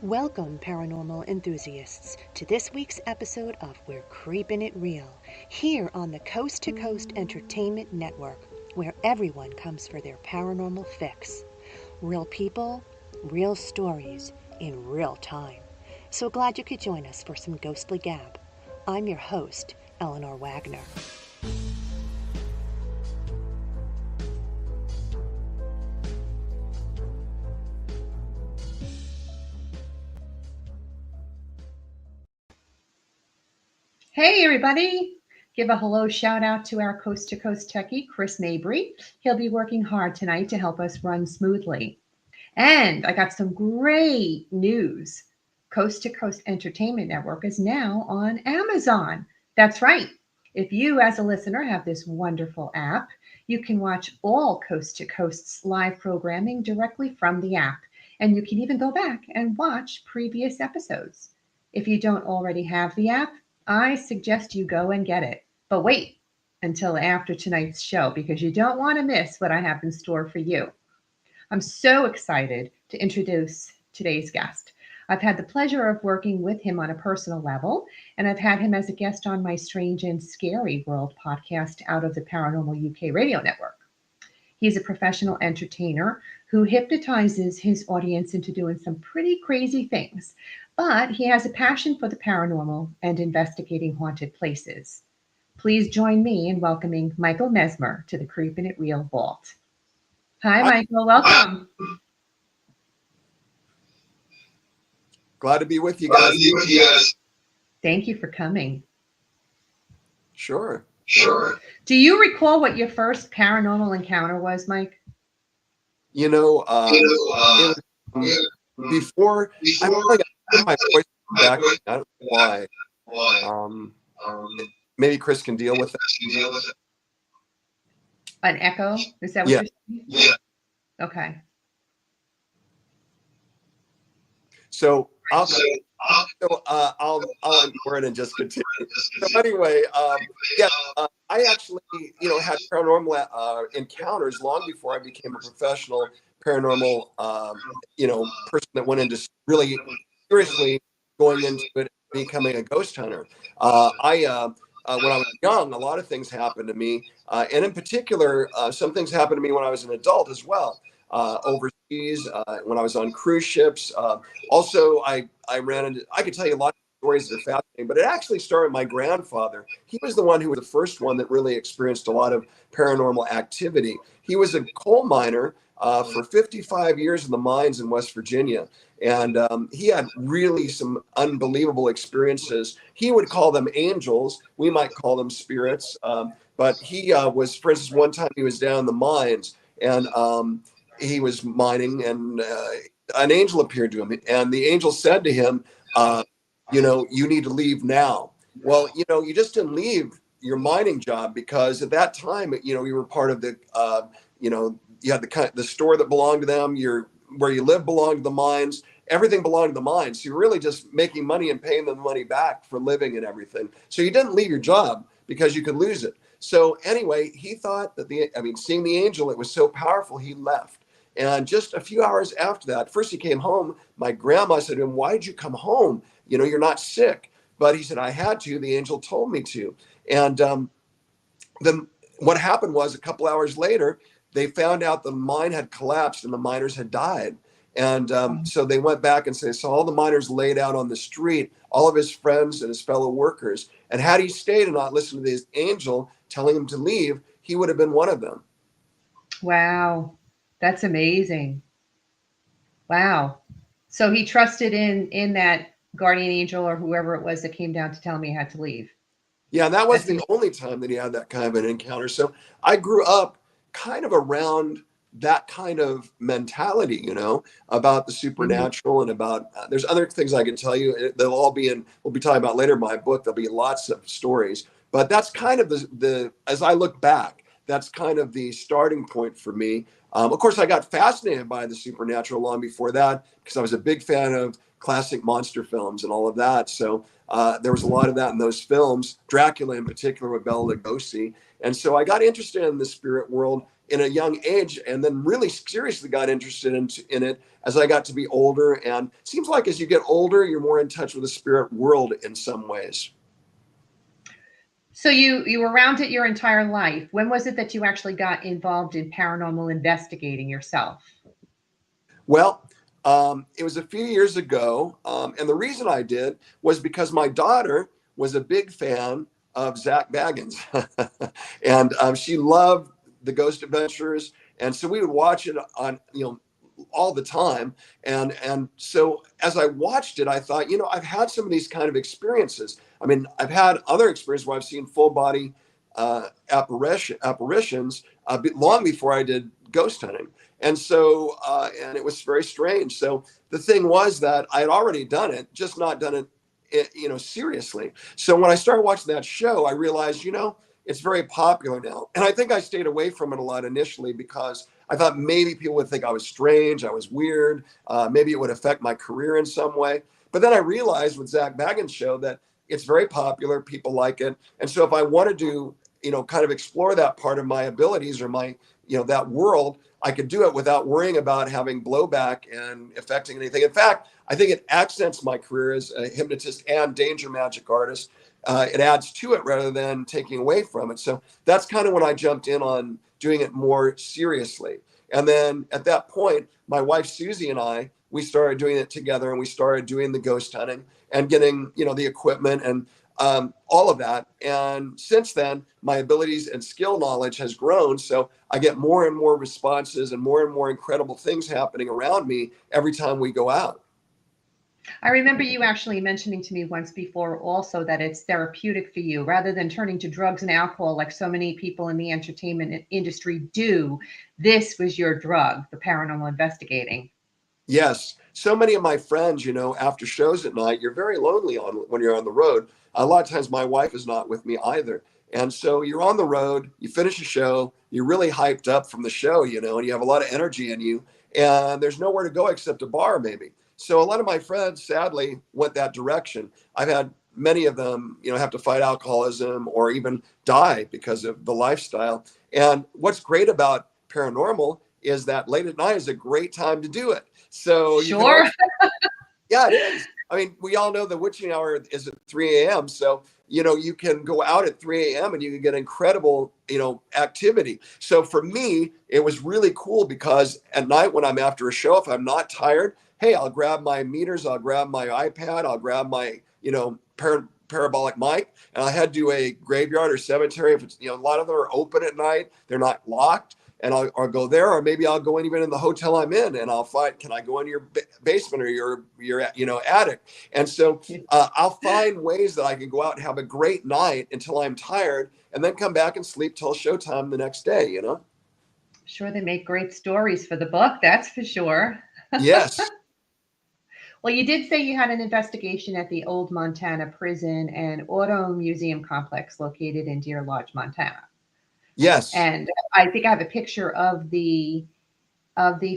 Welcome, paranormal enthusiasts, to this week's episode of We're Creepin' It Reel, here on the Coast to Coast Entertainment Network, where everyone comes for their paranormal fix. Real people, real stories, in real time. So glad you could join us for some ghostly gab. I'm your host, Eleanor Wagner. Hey, everybody. Give a hello shout out to our coast to coast techie, Chris Mabry. He'll be working hard tonight to help us run smoothly. And I got some great news. Coast to Coast Entertainment Network is now on Amazon. That's right. If you, as a listener, have this wonderful app, you can watch all Coast to Coast's live programming directly from the app. And you can even go back and watch previous episodes. If you don't already have the app, I suggest you go and get it. But wait until after tonight's show because you don't want to miss what I have in store for you. I'm so excited to introduce today's guest. I've had the pleasure of working with him on a personal level, and I've had him as a guest on my Strange and Scary World podcast out of the Paranormal UK radio network. He's a professional entertainer who hypnotizes his audience into doing some pretty crazy things, but he has a passion for the paranormal and investigating haunted places. Please join me in welcoming Michael Mesmer to the Creepin It Reel Vault. Hi, Michael. Welcome. Glad to be with you guys. Thank you for coming. Sure. Do you recall what your first paranormal encounter was, Mike? It was, before I really got my voice back. I don't know why. Maybe Chris can deal with it. An echo? Is that what you're saying? Yeah. Okay. So I'll ignore it and just continue. So anyway, I actually, had paranormal encounters long before I became a professional paranormal, person that went into really seriously going into it, becoming a ghost hunter. When I was young, a lot of things happened to me, and in particular, some things happened to me when I was an adult as well. Overseas, when I was on cruise ships. Also, I ran into, I could tell you a lot of stories that are fascinating, but it actually started with my grandfather. He was the one who was the first one that really experienced a lot of paranormal activity. He was a coal miner for 55 years in the mines in West Virginia. And he had really some unbelievable experiences. He would call them angels. We might call them spirits. But he was, for instance, one time he was down in the mines and he was mining and an angel appeared to him. And the angel said to him, you need to leave now. Well, you just didn't leave your mining job because at that time, you were part of the, you had the store that belonged to them. Where you live belonged to the mines. Everything belonged to the mines. So you're really just making money and paying them money back for living and everything. So you didn't leave your job because you could lose it. So anyway, he thought that seeing the angel, it was so powerful, he left. And just a few hours after that, first he came home. My grandma said to him, "Why did you come home? You're not sick." But he said, "I had to. The angel told me to." And then what happened was a couple hours later, they found out the mine had collapsed and the miners had died. And so they went back and saw all the miners laid out on the street, all of his friends and his fellow workers. And had he stayed and not listened to this angel telling him to leave, he would have been one of them. Wow. That's amazing. Wow. So he trusted in that guardian angel or whoever it was that came down to tell me he had to leave. Yeah, and that was the only time that he had that kind of an encounter. So I grew up kind of around that kind of mentality, about the supernatural and about, there's other things I can tell you. They'll all be we'll be talking about later in my book. There'll be lots of stories, but that's kind of as I look back, that's kind of the starting point for me. Of course, I got fascinated by the supernatural long before that because I was a big fan of classic monster films and all of that. So there was a lot of that in those films, Dracula in particular with Bela Lugosi. And so I got interested in the spirit world in a young age, and then really seriously got interested in it as I got to be older. And it seems like as you get older, you're more in touch with the spirit world in some ways. So you were around it your entire life. When was it that you actually got involved in paranormal investigating yourself? Well, it was a few years ago, and the reason I did was because my daughter was a big fan of Zach Baggins, and she loved the Ghost Adventures, and so we would watch it on, all the time. And so as I watched it, I thought, I've had some of these kind of experiences. I mean, I've had other experiences where I've seen full body apparitions long before I did ghost hunting. And so, and it was very strange. So the thing was that I had already done it, just not done it, seriously. So when I started watching that show, I realized, it's very popular now. And I think I stayed away from it a lot initially because I thought maybe people would think I was strange, I was weird, maybe it would affect my career in some way. But then I realized with Zach Baggins' show that it's very popular, people like it. And so if I want to kind of explore that part of my abilities or my, that world, I could do it without worrying about having blowback and affecting anything. In fact, I think it accents my career as a hypnotist and danger magic artist. It adds to it rather than taking away from it. So that's kind of when I jumped in on doing it more seriously. And then at that point, my wife Susie and I, we started doing it together, and we started doing the ghost hunting and getting, the equipment and all of that. And since then, my abilities and skill knowledge has grown. So I get more and more responses and more incredible things happening around me every time we go out. I remember you actually mentioning to me once before also that it's therapeutic for you rather than turning to drugs and alcohol like so many people in the entertainment industry do. This was your drug, the paranormal investigating. Yes. So many of my friends, after shows at night, you're very lonely when you're on the road. A lot of times my wife is not with me either. And so you're on the road, you finish a show, you're really hyped up from the show, and you have a lot of energy in you, and there's nowhere to go except a bar maybe. So a lot of my friends sadly went that direction. I've had many of them, have to fight alcoholism or even die because of the lifestyle. And what's great about paranormal is that late at night is a great time to do it. So you can Sure. yeah, it is. I mean, we all know the witching hour is at 3 a.m. So, you can go out at 3 a.m. and you can get incredible, activity. So for me, it was really cool because at night when I'm after a show, if I'm not tired, hey, I'll grab my meters, I'll grab my iPad, I'll grab my, parabolic mic, and I head to a graveyard or cemetery. If it's, a lot of them are open at night, they're not locked. And I'll go there, or maybe I'll go even in the hotel I'm in, and I'll find, can I go in your basement or your attic? And so I'll find ways that I can go out and have a great night until I'm tired, and then come back and sleep till showtime the next day. Sure, they make great stories for the book, that's for sure. Yes. Well, you did say you had an investigation at the old Montana prison and auto museum complex located in Deer Lodge, Montana. Yes. And I think I have a picture of the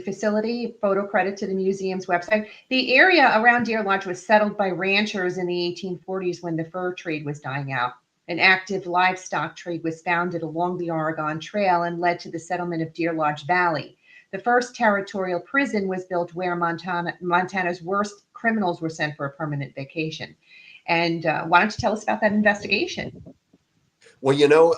facility, photo credit to the museum's website. The area around Deer Lodge was settled by ranchers in the 1840s when the fur trade was dying out. An active livestock trade was founded along the Oregon Trail and led to the settlement of Deer Lodge Valley. The first territorial prison was built where Montana's worst criminals were sent for a permanent vacation. And why don't you tell us about that investigation? Well,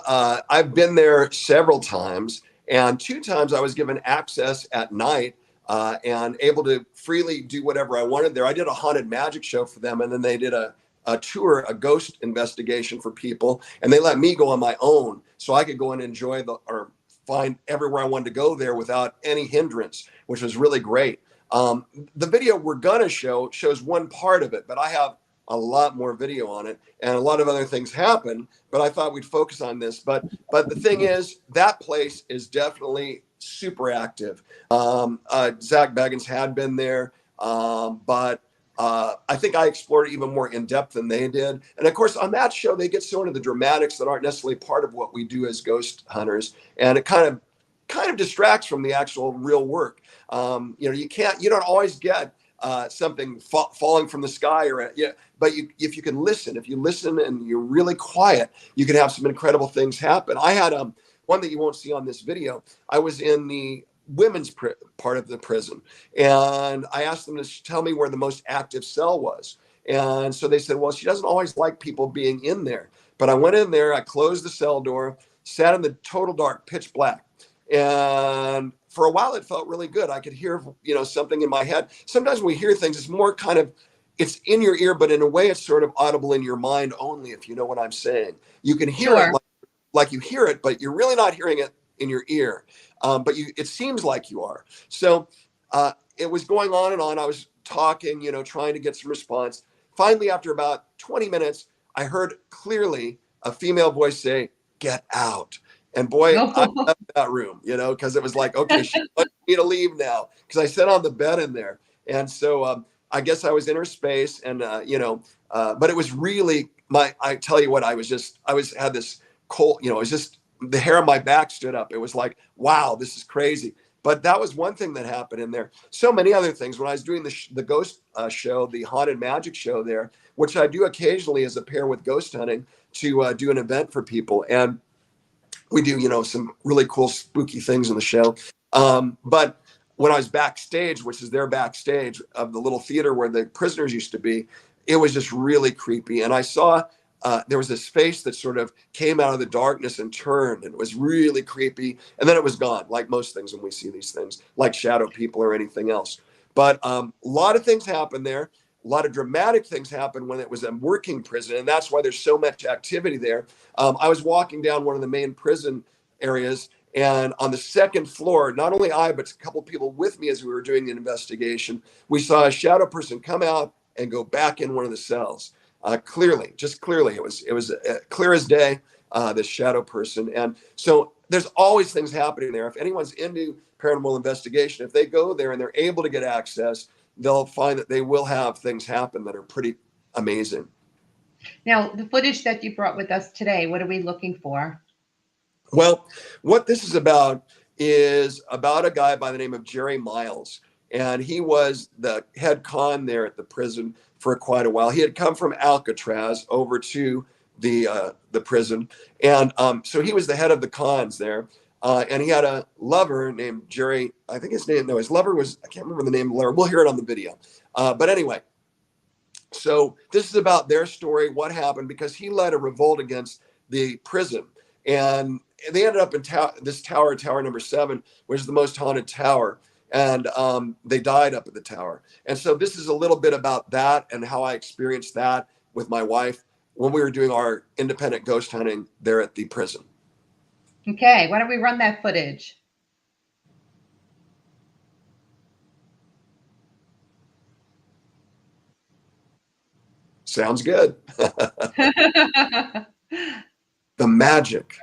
I've been there several times, and 2 times I was given access at night and able to freely do whatever I wanted there. I did a haunted magic show for them, and then they did a tour, a ghost investigation for people, and they let me go on my own so I could go and enjoy or find everywhere I wanted to go there without any hindrance, which was really great. The video we're going to show shows one part of it, but I have a lot more video on it, and a lot of other things happen, but I thought we'd focus on this. But the thing is, that place is definitely super active. Zach Baggins had been there, but I think I explored it even more in depth than they did. And of course, on that show, they get so into the dramatics that aren't necessarily part of what we do as ghost hunters, and it kind of distracts from the actual real work. You don't always get something falling from the sky but if you listen and you're really quiet, you can have some incredible things happen. I had one that you won't see on this video, I was in the women's part of the prison, and I asked them to tell me where the most active cell was. And so they said, well, she doesn't always like people being in there. But I went in there, I closed the cell door, sat in the total dark, pitch black. And for a while, it felt really good. I could hear, something in my head. Sometimes when we hear things, it's more kind of, it's in your ear, but in a way, it's sort of audible in your mind only, if you know what I'm saying. You can hear it like you hear it, but you're really not hearing it in your ear. But it seems like you are. So it was going on and on. I was talking, trying to get some response. Finally, after about 20 minutes, I heard clearly a female voice say, "Get out." And boy, I left that room, because it was like, okay, she wants me to leave now, because I sat on the bed in there. And so I guess I was in her space, and, but it was really I tell you what, I had this cold, it was just, the hair on my back stood up. It was like, wow, this is crazy. But that was one thing that happened in there. So many other things. When I was doing the ghost show, the haunted magic show there, which I do occasionally as a pair with ghost hunting, to do an event for people. And we do, some really cool spooky things in the show. But when I was backstage, which is their backstage of the little theater where the prisoners used to be, it was just really creepy. And I saw there was this face that sort of came out of the darkness and turned, and it was really creepy. And then it was gone, like most things when we see these things, like shadow people or anything else. But a lot of things happened there. A lot of dramatic things happened when it was a working prison, and that's why there's so much activity there. I was walking down one of the main prison areas, and on the second floor, not only I, but a couple of people with me as we were doing the investigation, we saw a shadow person come out and go back in one of the cells. Clearly, it was clear as day, this shadow person. And so there's always things happening there. If anyone's into paranormal investigation, if they go there and they're able to get access, they'll find that they will have things happen that are pretty amazing. Now, the footage that you brought with us today, what are we looking for? Well, what this is about a guy by the name of Jerry Miles. And he was the head con there at the prison for quite a while. He had come from Alcatraz over to the prison. And so he was the head of the cons there. And he had a lover named Jerry. I think his lover was, I can't remember the name of the lover. We'll hear it on the video. But anyway, so this is about their story, what happened, because he led a revolt against the prison. And they ended up in this tower number 7, which is the most haunted tower. And they died up at the tower. And so this is a little bit about that and how I experienced that with my wife when we were doing our independent ghost hunting there at the prison. Okay, why don't we run that footage? Sounds good. The magic.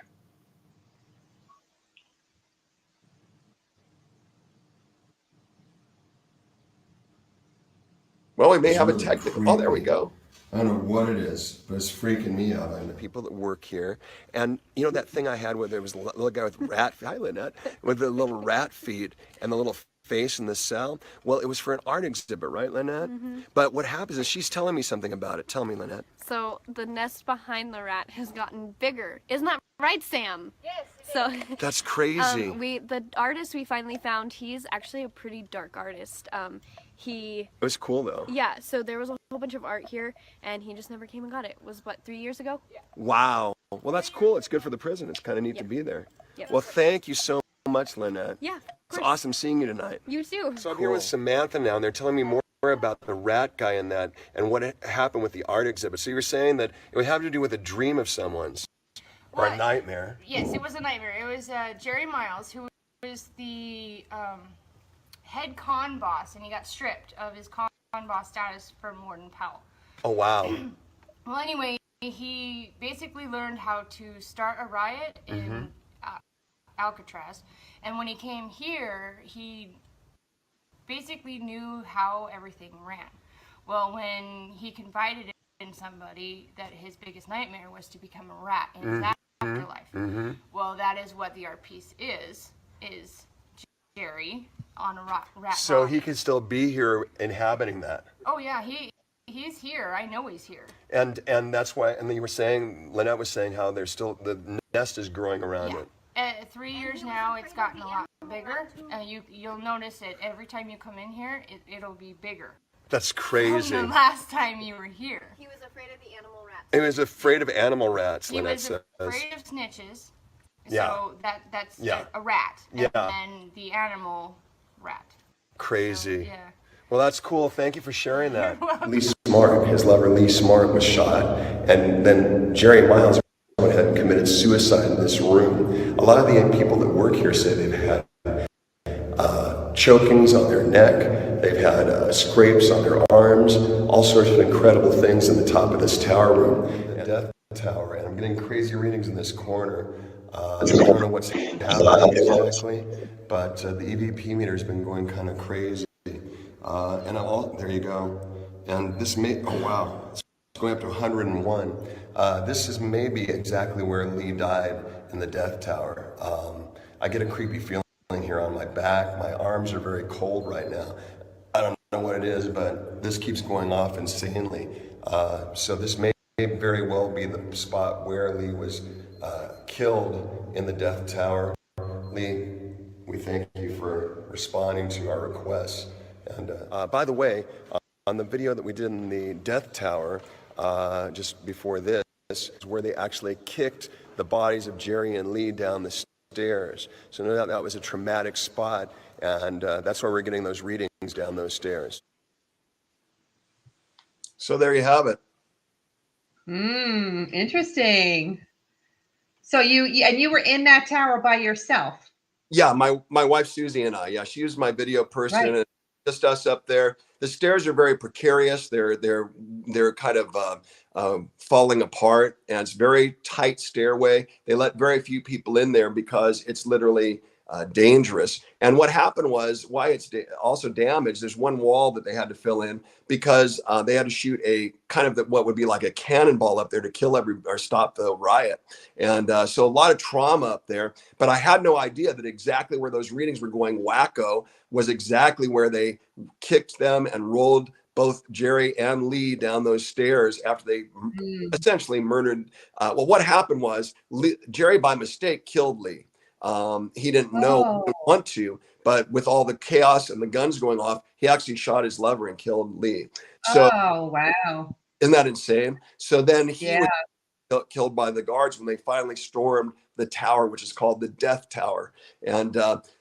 Well, we may have a technical. Oh, there we go. I don't know what it is, but it's freaking me out. The people that work here, and that thing I had where there was a little guy with rat. Hi, Lynette, with the little rat feet and the little face in the cell. Well, it was for an art exhibit, right, Lynette? Mm-hmm. But what happens is she's telling me something about it. Tell me, Lynette. So the nest behind the rat has gotten bigger. Isn't that right, Sam? Yes. So that's crazy. The artist we finally found, he's actually a pretty dark artist. It was cool though. Yeah, so there was a whole bunch of art here, and he just never came and got it. It was, 3 years ago? Yeah. Wow. Well, that's cool. It's good for the prison. It's kind of neat to be there. Yep. Well, thank you so much, Lynette. Yeah, it's awesome seeing you tonight. You too. So I'm here with Samantha now, and they're telling me more about the rat guy in that and what happened with the art exhibit. So you were saying that it would have to do with a dream of someone's or a nightmare. Yes, it was a nightmare. It was Jerry Miles, who was the head con boss, and he got stripped of his con boss status from Warden Powell. Oh, wow. Well, anyway, he basically learned how to start a riot in Alcatraz, and when he came here, he basically knew how everything ran. Well, when he confided in somebody that his biggest nightmare was to become a rat in his afterlife, well, that is what the art piece is Jerry on a rat. So rock. he could still be here inhabiting that. Oh yeah, he's here. I know he's here. And that's why. And then you were saying, Lynette was saying how there's still the nest is growing around it. At 3 years now, it's gotten a lot bigger. You'll notice it every time you come in here. It'll be bigger. That's crazy. From the last time you were here. He was afraid of the animal rats. He was afraid of animal rats, He Lynette was says. afraid of snitches. Yeah. So that's Yeah. a rat. Yeah. And the animal rat. Crazy. So, yeah. Well, that's cool. Thank you for sharing that. You're welcome. Lee Smart, his lover Lee Smart, was shot, and then Jerry Miles went ahead and committed suicide in this room. A lot of the people that work here say they've had chokings on their neck, they've had scrapes on their arms, all sorts of incredible things in the top of this tower room, the death tower. And I'm getting crazy readings in this corner. I don't know what's happening exactly, but the EVP meter's been going kind of crazy. There you go. And this oh wow, it's going up to 101. This is maybe exactly where Lee died, in the death tower. I get a creepy feeling here on my back. My arms are very cold right now. I don't know what it is, but this keeps going off insanely. So this may very well be the spot where Lee was killed, in the death tower. Lee, we thank you for responding to our requests. And by the way, on the video that we did in the death tower, just before this, is where they actually kicked the bodies of Jerry and Lee down the stairs. So no doubt that was a traumatic spot, and that's why we're getting those readings down those stairs. So there you have it. Interesting. So you were in that tower by yourself? Yeah, my wife Susie and I. Yeah, she was my video person, Right. and just us up there. The stairs are very precarious. They're kind of falling apart, and it's very tight stairway. They let very few people in there because it's literally dangerous. And what happened was, why it's also damaged, there's one wall that they had to fill in because they had to shoot a kind of what would be like a cannonball up there to kill or stop the riot. And so a lot of trauma up there. But I had no idea that exactly where those readings were going wacko was exactly where they kicked them and rolled both Jerry and Lee down those stairs after they essentially murdered. Well, what happened was Jerry by mistake killed Lee. He didn't know, didn't want to, but with all the chaos and the guns going off, he actually shot his lover and killed Lee. So, oh, wow. Isn't that insane? So then he Yeah. was killed by the guards when they finally stormed the tower, which is called the Death Tower. And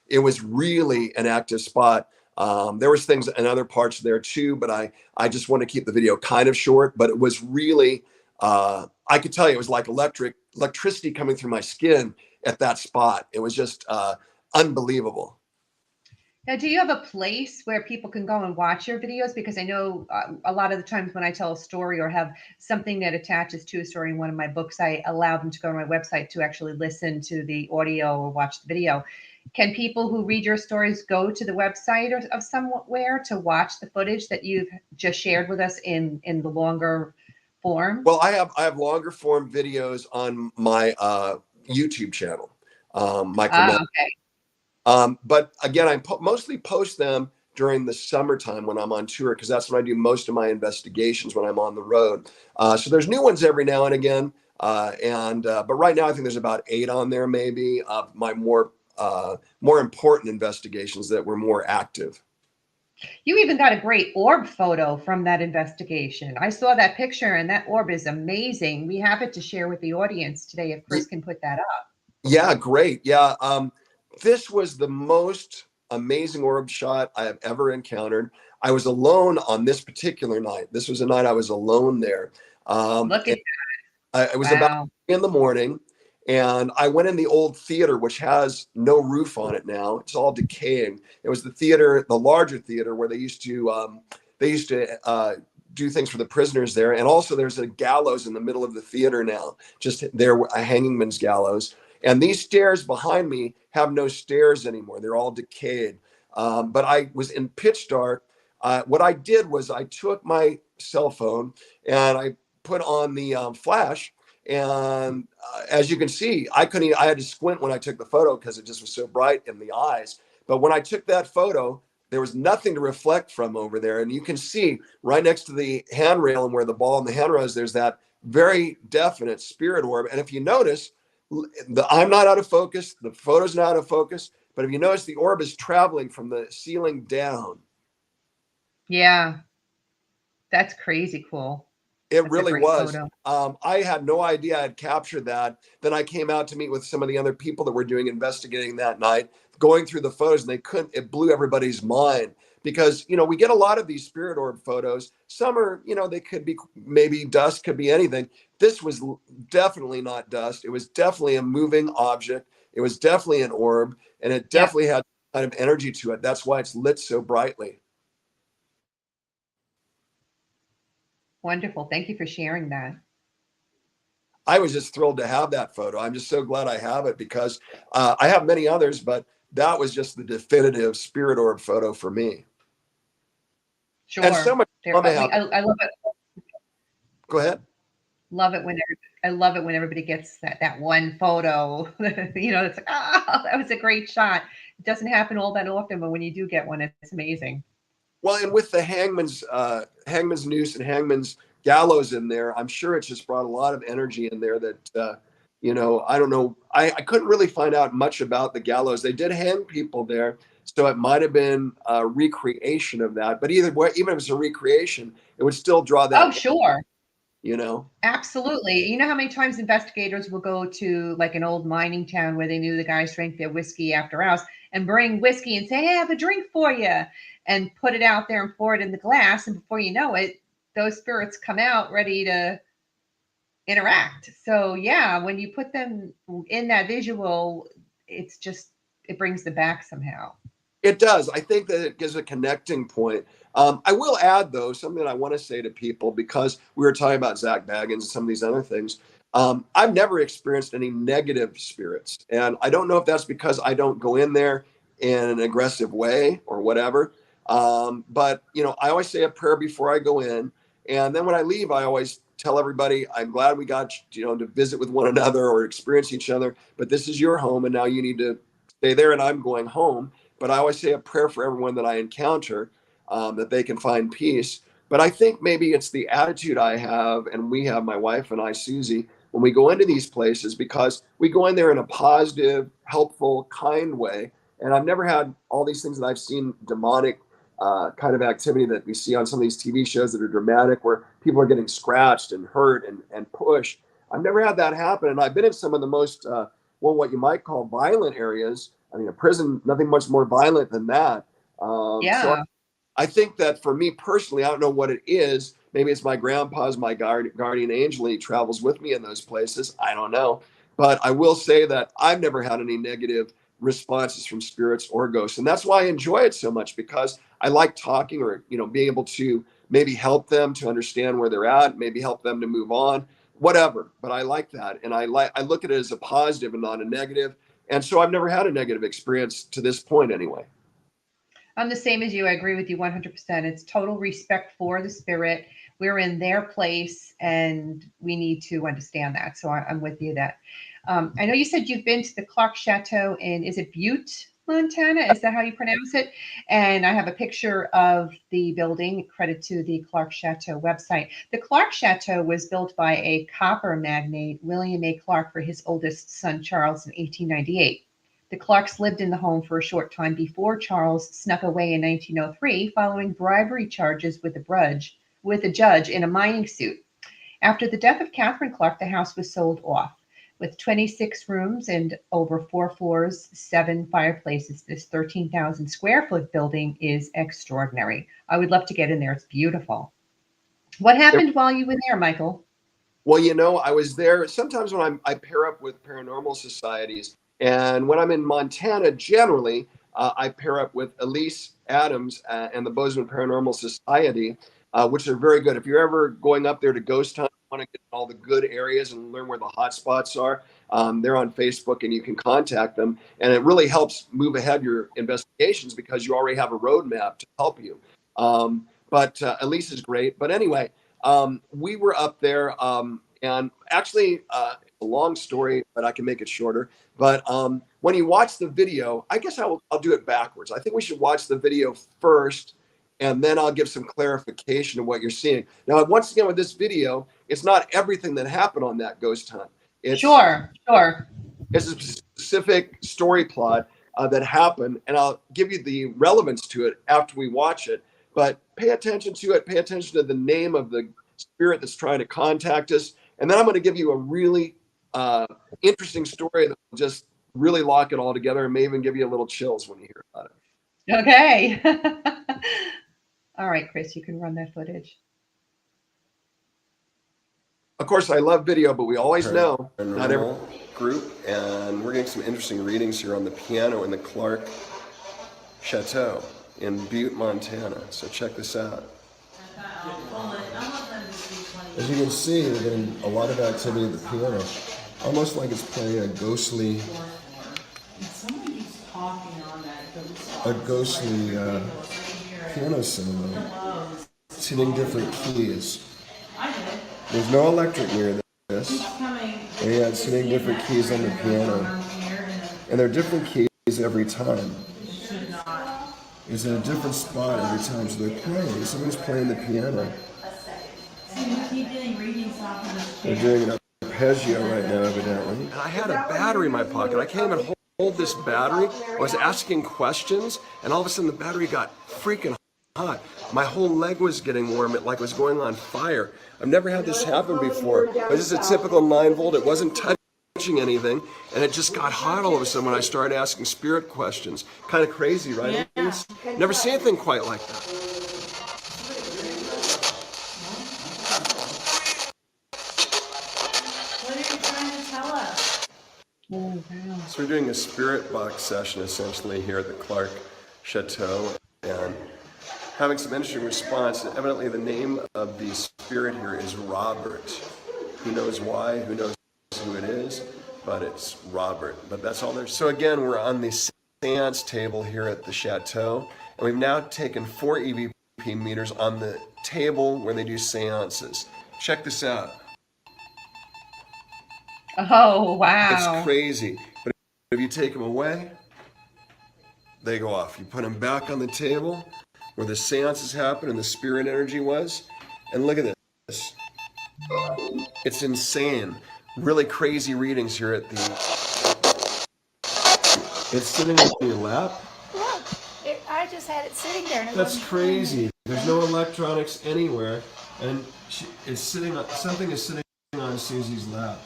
it was really an active spot. There was things in other parts there too, but I just want to keep the video kind of short, but it was really, I could tell you, it was like electricity coming through my skin at that spot. It was just unbelievable. Now, do you have a place where people can go and watch your videos? Because I know a lot of the times when I tell a story or have something that attaches to a story in one of my books, I allow them to go to my website to actually listen to the audio or watch the video. Can people who read your stories go to the website of somewhere to watch the footage that you've just shared with us in the longer form? Well, I have longer form videos on my YouTube channel, Okay. But again, I mostly post them during the summertime when I'm on tour, because that's when I do most of my investigations when I'm on the road. So there's new ones every now and again. But right now I think there's about 8 on there, maybe, of my more important investigations that were more active. You even got a great orb photo from that investigation. I saw that picture, and that orb is amazing. We have it to share with the audience today if Chris can put that up. Yeah, great. Yeah. This was the most amazing orb shot I have ever encountered. I was alone on this particular night. This was a night I was alone there. Look at that. It was Wow. about 3 in the morning, and I went in the old theater, which has no roof on it now. It's all decaying. It was the theater, the larger theater, where they used to do things for the prisoners there. And also there's a gallows in the middle of the theater now, just there, a hangingman's gallows. And these stairs behind me have no stairs anymore. They're all decayed. But I was in pitch dark. What I did was I took my cell phone and I put on the flash. And as you can see, I had to squint when I took the photo because it just was so bright in the eyes. But when I took that photo, there was nothing to reflect from over there. And you can see right next to the handrail and where the ball and the handrail is, there's that very definite spirit orb. And if you notice, I'm not out of focus. The photo's not out of focus. But if you notice, the orb is traveling from the ceiling down. Yeah, that's crazy cool. It That's a really great was. photo. I had no idea I'd captured that. Then I came out to meet with some of the other people that were doing investigating that night, going through the photos, and they couldn't, it blew everybody's mind because, you know, we get a lot of these spirit orb photos. Some are, you know, they could be maybe dust, could be anything. This was definitely not dust. It was definitely a moving object. It was definitely an orb, and it Yeah, definitely had kind of energy to it. That's why it's lit so brightly. wonderful. Thank you for sharing that. I was just thrilled to have that photo. I'm just so glad I have it because I have many others, but that was just the definitive spirit orb photo for me. And so Sure. much drama happened. I love it. Go ahead. Love it when I love it when everybody gets that one photo. You know, it's like, ah, that was a great shot. It doesn't happen all that often, but when you do get one, it's amazing. Well, and with the hangman's noose and hangman's gallows in there, I'm sure it's just brought a lot of energy in there that, you know, I don't know. I couldn't really find out much about the gallows. They did hang people there. So it might have been a recreation of that. But either way, even if it's a recreation, it would still draw Oh, that, sure. you know. Absolutely. You know how many times investigators will go to like an old mining town where they knew the guys drank their whiskey after hours and bring whiskey and say, hey, I have a drink for you, and put it out there and pour it in the glass. And before you know it, those spirits come out ready to interact. So, yeah, when you put them in that visual, it's just, it brings them back somehow. It does. I think that it gives a connecting point. I will add, though, something that I want to say to people because we were talking about Zach Baggins and some of these other things. I've never experienced any negative spirits. And I don't know if that's because I don't go in there in an aggressive way or whatever. But, you know, I always say a prayer before I go in. And then when I leave, I always tell everybody, I'm glad we got, you know, to visit with one another or experience each other. But this is your home. And now you need to stay there. And I'm going home. But I always say a prayer for everyone that I encounter, that they can find peace. But I think maybe it's the attitude I have, and we have, my wife and I, Susie, when we go into these places, because we go in there in a positive, helpful, kind way. And I've never had all these things that I've seen demonic kind of activity that we see on some of these TV shows that are dramatic, where people are getting scratched and hurt and pushed. I've never had that happen. And I've been in some of the most, well, what you might call violent areas. I mean, a prison, nothing much more violent than that. So Yeah. I think that for me personally, I don't know what it is. Maybe it's my grandpa's my guardian angel. He travels with me in those places. I don't know. But I will say that I've never had any negative responses from spirits or ghosts. And that's why I enjoy it so much, because I like talking, or, you know, being able to maybe help them to understand where they're at, maybe help them to move on, whatever. But I like that. And I look at it as a positive and not a negative. And so I've never had a negative experience to this point anyway. I'm the same as you. I agree with you 100%. It's total respect for the spirit. We're in their place and we need to understand that. So I'm with you that. I know you said you've been to the Clark Chateau in, is it Butte, Montana? Is that how you pronounce it? And I have a picture of the building, credit to the Clark Chateau website. The Clark Chateau was built by a copper magnate, William A. Clark, for his oldest son, Charles, in 1898. The Clarks lived in the home for a short time before Charles snuck away in 1903 following bribery charges with a judge in a mining suit. After the death of Catherine Clark, the house was sold off. With 26 rooms and over 4 floors, 7 fireplaces, this 13,000 square foot building is extraordinary. I would love to get in there. It's beautiful. What happened while you were there, Michael? Well, you know, I was there sometimes when I pair up with paranormal societies. And when I'm in Montana, generally, I pair up with Elise Adams and the Bozeman Paranormal Society, which are very good. If you're ever going up there to ghost hunt, want to get all the good areas and learn where the hot spots are, they're on Facebook and you can contact them. And it really helps move ahead your investigations because you already have a roadmap to help you. But Elise is great. But anyway, we were up there, and actually, a long story, but I can make it shorter. But when you watch the video, I guess I'll do it backwards. I think we should watch the video first, and then I'll give some clarification of what you're seeing. Now, once again, with this video, it's not everything that happened on that ghost hunt. It's Sure. It's a specific story plot that happened, and I'll give you the relevance to it after we watch it. But pay attention to it. Pay attention to the name of the spirit that's trying to contact us, and then I'm going to give you a really interesting story that will just really lock it all together, and may even give you a little chills when you hear about it. Okay. All right, Chris, you can run that footage. Of course, I love video, but we always know not every group, and we're getting some interesting readings here on the piano in the Clark Chateau in Butte, Montana. So check this out. As you can see, we're getting a lot of activity at the piano, almost like it's playing a ghostly piano solo, hitting different keys. There's no electric near this, and yet it's hitting different keys on the piano, and they're different keys every time. It's in a different spot every time, so they're playing. Somebody's playing the piano. They're doing an arpeggio right now, evidently. And I had a battery in my pocket. I can't even hold this battery. I was asking questions, and all of a sudden the battery got freaking hot. My whole leg was getting warm, like it was going on fire. I've never had this happen before. It was just a typical 9-volt. It wasn't touching anything, and it just got hot all of a sudden when I started asking spirit questions. Kind of crazy, right? Yeah. Never seen anything quite like that. What are you trying to tell us? Oh, wow. So we're doing a spirit box session essentially here at the Clark Chateau, and having some interesting response. And evidently the name of the spirit here is Robert. Who knows why, who knows who it is, but it's Robert. But that's all there's. So again, we're on the seance table here at the Chateau, and we've now taken 4 EVP meters on the table where they do seances. Check this out. Oh, wow. It's crazy. But if you take them away, they go off. You put them back on the table where the seances happen and the spirit energy was, and look at this. It's insane. Really crazy readings here at the... It's sitting on your lap? Look, I just had it sitting there. And That's crazy. There's no electronics anywhere, and it's sitting on, something is sitting on Susie's lap.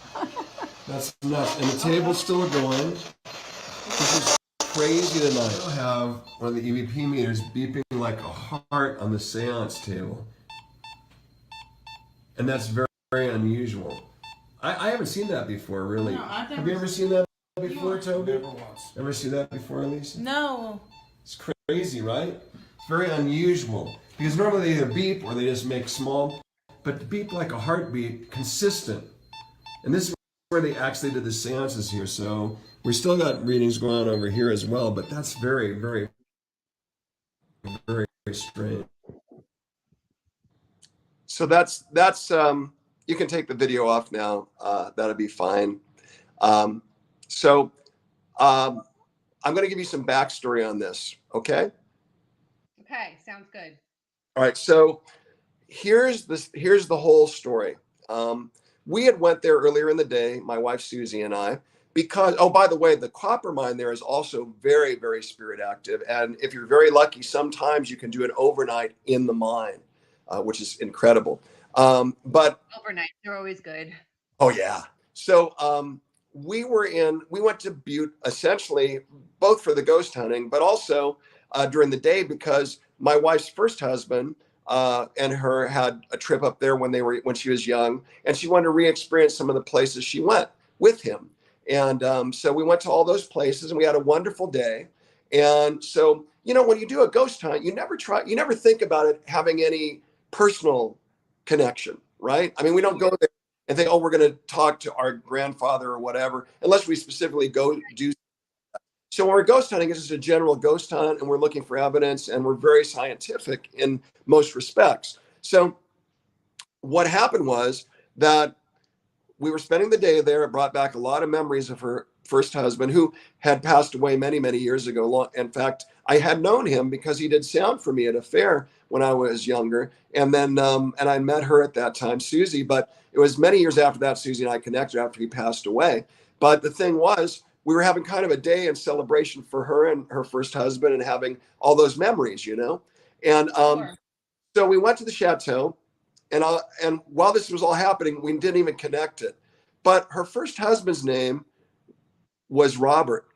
That's nuts. And the table's still going. This is crazy tonight. I have one of the EVP meters beeping like a heart on the seance table. And that's very, very unusual. I haven't seen that before, really. No, have you ever seen that before, Toby? Never once. Ever seen that before, Elise? No. It's crazy, right? It's very unusual. Because normally they either beep or they just make small, but beep like a heartbeat, consistent. And this is where they actually did the seances here. So we still got readings going on over here as well, but that's very, very, very, very strange. So that's you can take the video off now. That'll be fine. I'm going to give you some backstory on this. Okay. Okay, sounds good. All right. So here's the whole story. We had went there earlier in the day, my wife Susie and I, because, oh, by the way, the copper mine there is also very, very spirit active. And if you're very lucky, sometimes you can do an overnight in the mine, which is incredible. But overnight, they're always good. Oh yeah. So we went to Butte essentially both for the ghost hunting, but also during the day because my wife's first husband and her had a trip up there when she was young, and she wanted to re-experience some of the places she went with him. And so we went to all those places and we had a wonderful day. And so, when you do a ghost hunt, you never think about it having any personal connection, right? I mean, we don't go there and think, oh, we're going to talk to our grandfather or whatever, unless we specifically go do. So when we're ghost hunting, it's just a general ghost hunt, and we're looking for evidence, and we're very scientific in most respects. So what happened was that we were spending the day there. It brought back a lot of memories of her first husband, who had passed away many, many years ago. In fact, I had known him because he did sound for me at a fair when I was younger. And then, and I met her at that time, Susie, but it was many years after that, Susie and I connected after he passed away. But the thing was, we were having kind of a day in celebration for her and her first husband and having all those memories, you know? And Sure. so we went to the chateau, and while this was all happening, we didn't even connect it. But her first husband's name was Robert.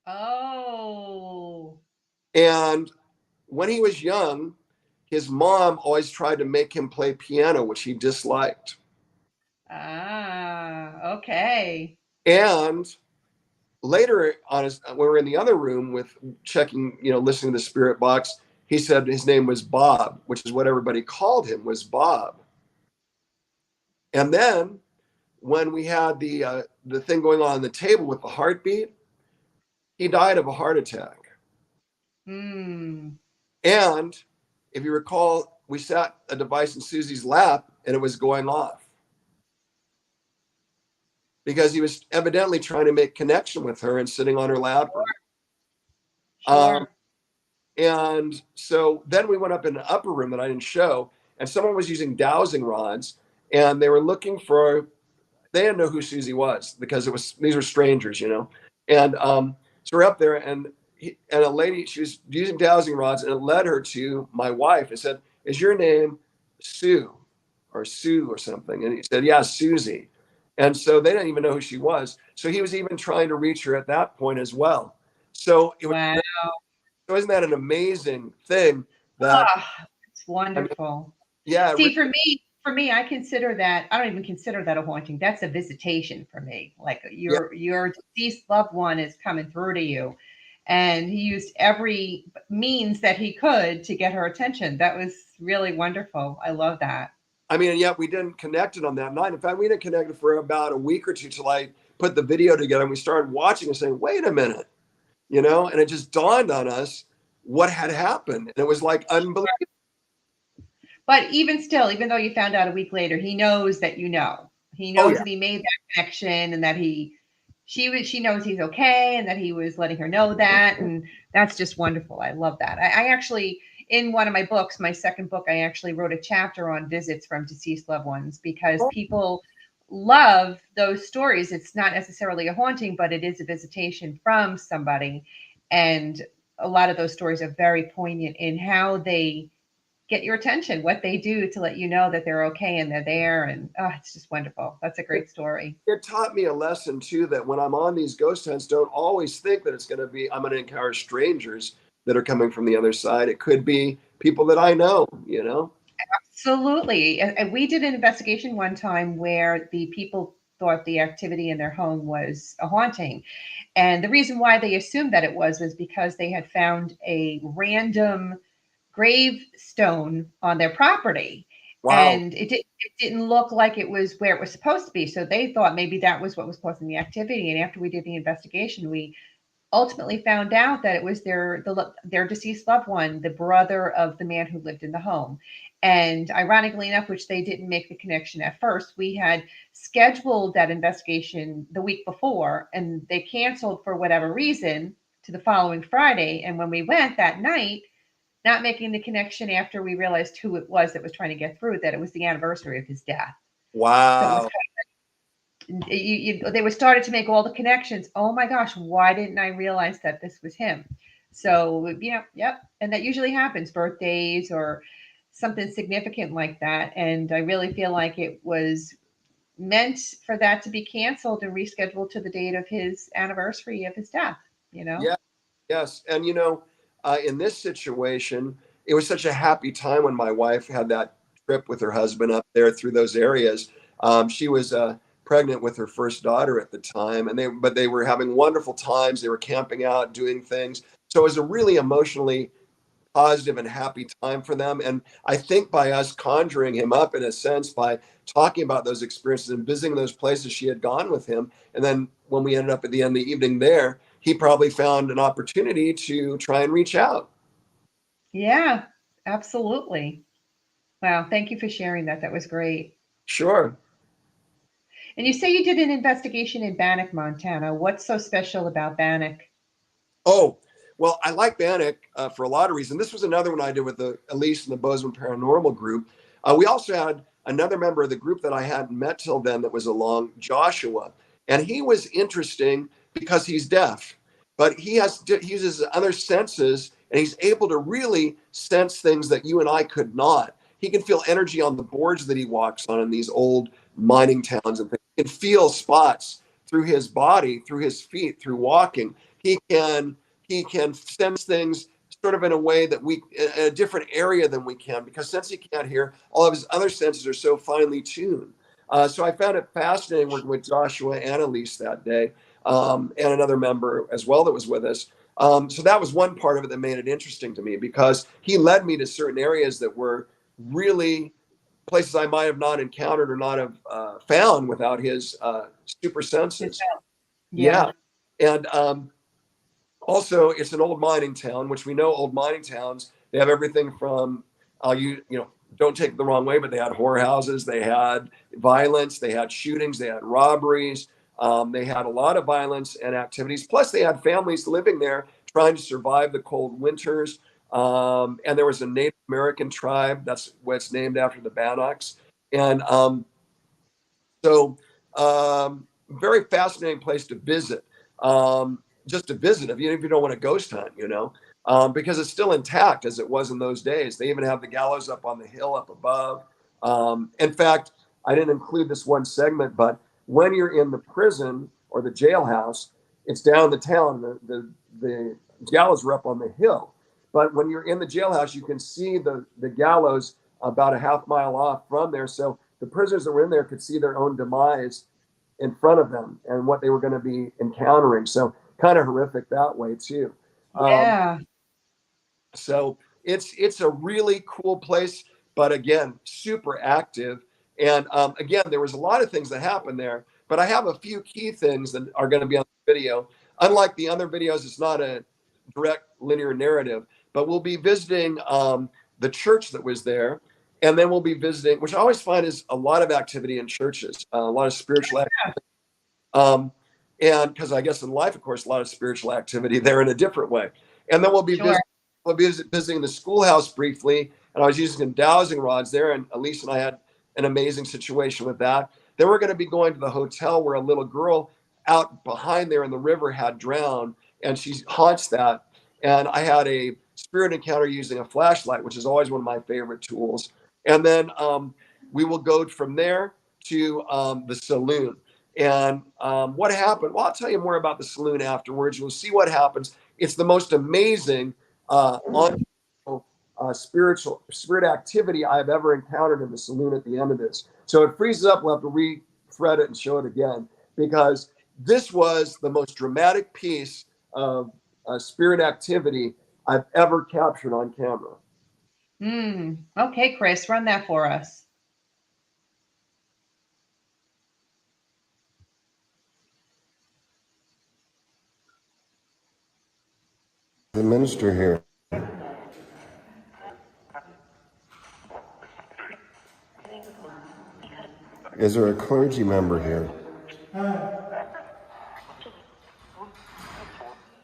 Oh. And when he was young, his mom always tried to make him play piano, which he disliked. Ah, okay. And later on, when we were in the other room with checking, listening to the spirit box, he said his name was Bob, which is what everybody called him, was Bob. And then when we had the thing going on the table with the heartbeat, he died of a heart attack. Hmm. And if you recall, we sat a device in Susie's lap and it was going off because he was evidently trying to make connection with her and sitting on her lap. Sure. And so then we went up in the upper room that I didn't show, and someone was using dowsing rods, and they were looking for. They didn't know who Susie was because these were strangers, And so we're up there, and a lady, she was using dowsing rods, and it led her to my wife. It said, "Is your name Sue or Sue or something?" And he said, "Yeah, Susie." And so they didn't even know who she was. So he was even trying to reach her at that point as well. So it was. Wow. So isn't that an amazing thing? That It's wonderful. yeah, See, for me, I consider that, I don't even consider that a haunting. That's a visitation for me. Like yeah. your deceased loved one is coming through to you. And he used every means that he could to get her attention. That was really wonderful. I love that. I mean, and yet we didn't connect it on that night. In fact, we didn't connect it for about a week or two till I put the video together and we started watching and saying, "Wait a minute," and it just dawned on us what had happened, and it was like unbelievable. But even still, even though you found out a week later, he knows that you know. He Oh knows yeah, that he made that connection and that she knows he's okay and that he was letting her know that. And that's just wonderful. I love that. I actually, in one of my books, my second book, I actually wrote a chapter on visits from deceased loved ones because people love those stories. It's not necessarily a haunting, but it is a visitation from somebody. And a lot of those stories are very poignant in how they get your attention, what they do to let you know that they're okay and they're there. And it's just wonderful. That's a great story. it taught me a lesson too, that when I'm on these ghost hunts, don't always think that I'm going to encounter strangers that are coming from the other side. It could be people that I know. Absolutely. And we did an investigation one time where the people thought the activity in their home was a haunting. And the reason why they assumed that it was because they had found a random gravestone on their property. Wow. And it didn't look like it was where it was supposed to be. So they thought maybe that was what was causing the activity. And after we did the investigation, we ultimately found out that it was their deceased loved one, the brother of the man who lived in the home. And ironically enough, which they didn't make the connection at first, we had scheduled that investigation the week before, and they canceled for whatever reason to the following Friday. And when we went that night, not making the connection after we realized who it was that was trying to get through, that it was the anniversary of his death. So it was Wow. they were started to make all the connections. Oh my gosh, why didn't I realize that this was him? So yep. And that usually happens, birthdays or something significant like that. And I really feel like it was meant for that to be canceled and rescheduled to the date of his anniversary of his death. Yeah. Yes. And in this situation, it was such a happy time when my wife had that trip with her husband up there through those areas. She was pregnant with her first daughter at the time, but they were having wonderful times. They were camping out, doing things. So it was a really emotionally positive and happy time for them. And I think by us conjuring him up, in a sense, by talking about those experiences and visiting those places she had gone with him, and then when we ended up at the end of the evening there, he probably found an opportunity to try and reach out. Yeah, absolutely. Wow, thank you for sharing that. That was great. Sure. And you say you did an investigation in Bannock, Montana. What's so special about Bannock? Oh, well, I like Bannock for a lot of reasons. This was another one I did with Elise and the Bozeman Paranormal Group. We also had another member of the group that I hadn't met till then that was along, Joshua. And he was interesting because he's deaf, but he uses other senses, and he's able to really sense things that you and I could not. He can feel energy on the boards that he walks on in these old mining towns and things. He can feel spots through his body, through his feet, through walking. He can sense things sort of in a way that we in a different area than we can, because since he can't hear, all of his other senses are so finely tuned. So I found it fascinating working with Joshua and Elise that day, and another member as well that was with us. So that was one part of it that made it interesting to me, because he led me to certain areas that were really places I might have not encountered or not have found without his super senses. Yeah. Yeah. And also, it's an old mining town, which we know old mining towns, they have everything from, don't take it the wrong way, but they had whorehouses, they had violence, they had shootings, they had robberies, they had a lot of violence and activities. Plus, they had families living there trying to survive the cold winters. And there was a Native American tribe, that's what it's named after, the Bannocks. And so, very fascinating place to visit. Just to visit, if you don't want to ghost hunt, because it's still intact as it was in those days. They even have the gallows up on the hill up above. In fact, I didn't include this one segment, but when you're in the prison or the jailhouse, it's down the town. The gallows are up on the hill. But when you're in the jailhouse, you can see the gallows about a half mile off from there. So the prisoners that were in there could see their own demise in front of them and what they were going to be encountering. So kind of horrific that way too. Yeah. So it's a really cool place, but again, super active. And again, there was a lot of things that happened there, but I have a few key things that are going to be on the video. Unlike the other videos, it's not a direct linear narrative, but we'll be visiting the church that was there. And then we'll be visiting, which I always find is a lot of activity in churches, a lot of spiritual activity. And because I guess in life, of course, a lot of spiritual activity there in a different way. And then Sure. we'll be visiting the schoolhouse briefly. And I was using some dowsing rods there. And Elise and I had an amazing situation with that. Then we're going to be going to the hotel where a little girl out behind there in the river had drowned, and she haunts that. And I had a spirit encounter using a flashlight, which is always one of my favorite tools. And then we will go from there to the saloon. And what happened? Well, I'll tell you more about the saloon afterwards. You'll see what happens. It's the most amazing spirit activity I've ever encountered in the saloon at the end of this. So it freezes up. We'll have to re-thread it and show it again, because this was the most dramatic piece of spirit activity I've ever captured on camera. Okay, Chris, run that for us. The minister here. Is there a clergy member here? Can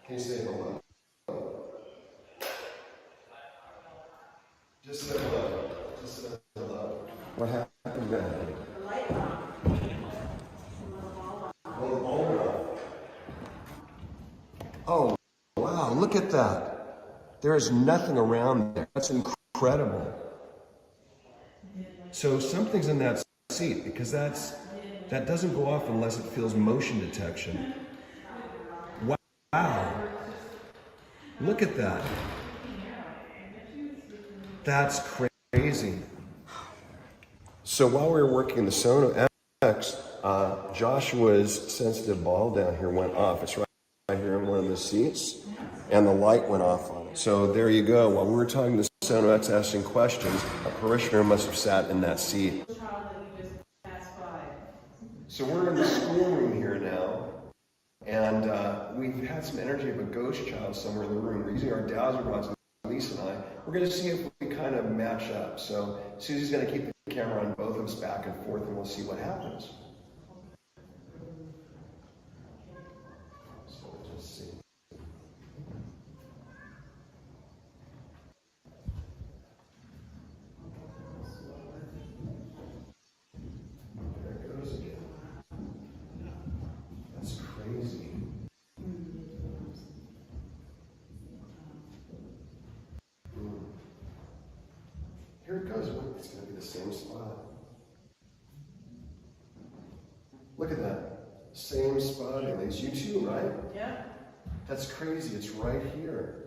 you say hello? Just say hello. Just say hello. What happened then? Oh, wow, look at that. There is nothing around there. That's incredible. So something's in that seat, because that doesn't go off unless it feels motion detection. Wow. Look at that. That's crazy. So while we were working the Sono X, Joshua's sensitive ball down here went off. It's right here in one of the seats, and the light went off on it. So there you go. While we were talking to Sono X asking questions, a parishioner must have sat in that seat. So we're in the schoolroom here now, and we've had some energy of a ghost child somewhere in the room. We're using our dowser rods, Lisa and I. We're going to see if we kind of match up. So Susie's going to keep the camera on both of us back and forth, and we'll see what happens. So we'll just see. There it goes again. crazy. Here it goes. Look, it's going to be the same spot. Look at that. Same spot. It's you too, right? Yeah. That's crazy. It's right here.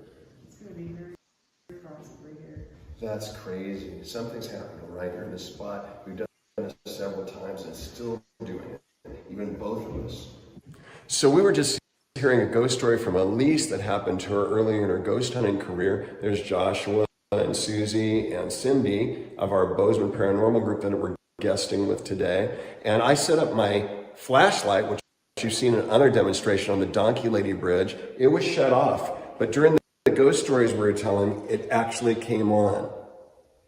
It's going to be very possibly here. That's crazy. Something's happening right here in this spot. We've done it several times and it's still doing it. Even both of us. So we were just hearing a ghost story from Elise that happened to her earlier in her ghost hunting career. There's Joshua and Susie and Cindy of our Bozeman Paranormal group that we're guesting with today. And I set up my flashlight, which you've seen in another demonstration on the Donkey Lady Bridge. It was shut off, but during the ghost stories we were telling, it actually came on.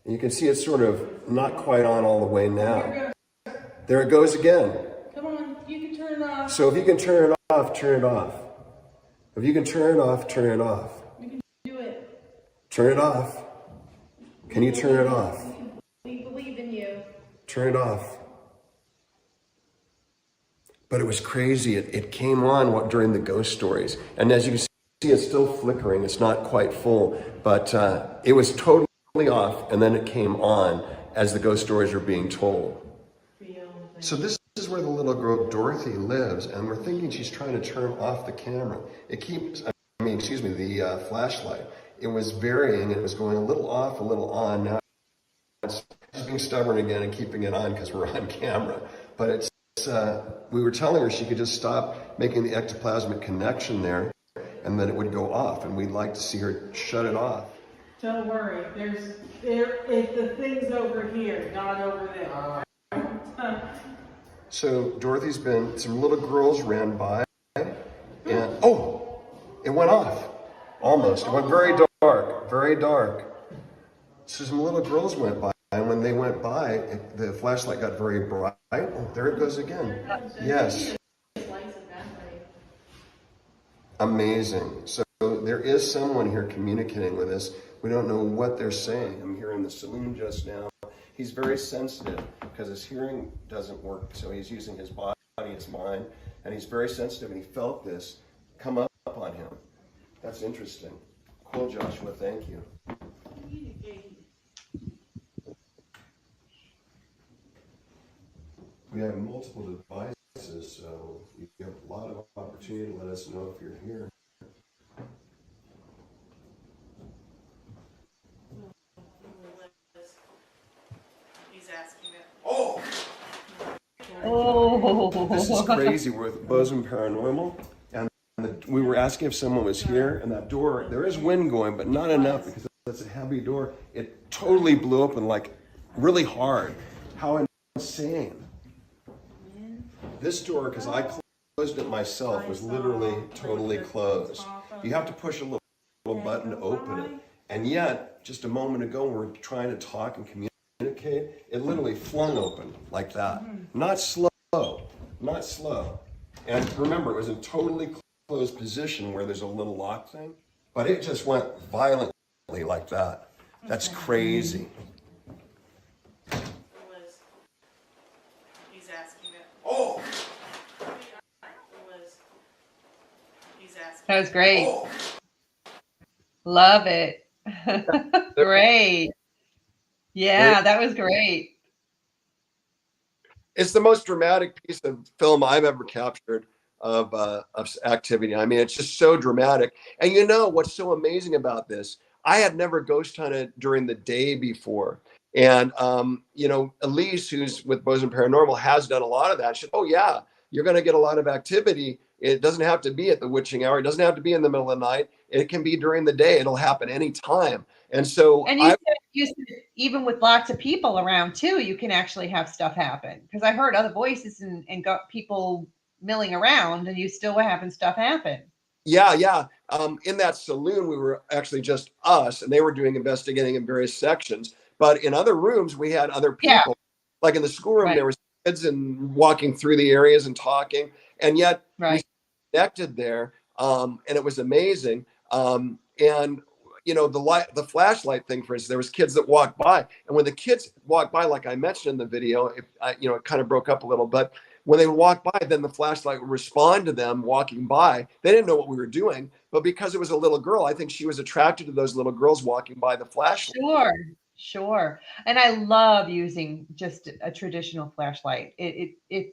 And you can see it's sort of not quite on all the way now. There it goes again. Come on, you can turn it off. So if you can turn it off, turn it off. If you can turn it off, turn it off. You can do it. Turn it off. Can you turn it off? We believe in you. Turn it off. But it was crazy. It came on during the ghost stories. And as you can see, it's still flickering. It's not quite full. But it was totally off, and then it came on as the ghost stories were being told. So this is where the little girl Dorothy lives, and we're thinking she's trying to turn off the camera. The flashlight. It was varying, and it was going a little off, a little on. Now she's being stubborn again and keeping it on because we're on camera. But we were telling her she could just stop making the ectoplasmic connection there, and then it would go off, and we'd like to see her shut it off. Don't worry, the thing's over here, not over there. So Dorothy's some little girls ran by, and it went off, almost. It went very dark, very dark. So some little girls went by, and when they went by, the flashlight got very bright. Oh, there it goes again. Yes. Amazing. So there is someone here communicating with us. We don't know what they're saying. I'm here in the saloon just now. He's very sensitive because his hearing doesn't work, so he's using his body, his mind, and he's very sensitive, and he felt this come up on him. That's interesting. Cool, Joshua. Thank you. We have multiple devices, so you have a lot of opportunity to let us know if you're here. He's asking it. Oh! Oh. This is crazy. We're with Bozeman Paranormal, and we were asking if someone was here, and that door, there is wind going, but not enough because it's a heavy door. It totally blew open, like really hard. How insane. This door, because I closed it myself, was literally totally closed. You have to push a little button to open it. And yet, just a moment ago, when we were trying to talk and communicate, it literally flung open like that. Not slow, not slow. And remember, it was a totally closed position where there's a little lock thing, but it just went violently like that. That's crazy. He's asking it. Oh! That was great. Love it. Great. Yeah, that was great. It's the most dramatic piece of film I've ever captured of activity. I mean, it's just so dramatic. And you know what's so amazing about this? I had never ghost hunted during the day before. And, Elise, who's with Bozeman Paranormal, has done a lot of that. She said, oh, yeah, you're going to get a lot of activity. It doesn't have to be at the witching hour. It doesn't have to be in the middle of the night. It can be during the day. It'll happen anytime. And so you said even with lots of people around too, you can actually have stuff happen. Because I heard other voices and got people milling around, and you still were having stuff happen. Yeah. In that saloon, we were actually just us, and they were doing investigating in various sections. But in other rooms, we had other people. Yeah. Like in the schoolroom, there was kids and walking through the areas and talking. And yet we connected there, and it was amazing. And the flashlight thing, for instance, there was kids that walked by, and when the kids walked by, like I mentioned in the video, it kind of broke up a little, but when they would walk by, then the flashlight would respond to them walking by. They didn't know what we were doing, but because it was a little girl, I think she was attracted to those little girls walking by the flashlight. Sure, sure. And I love using just a traditional flashlight. It's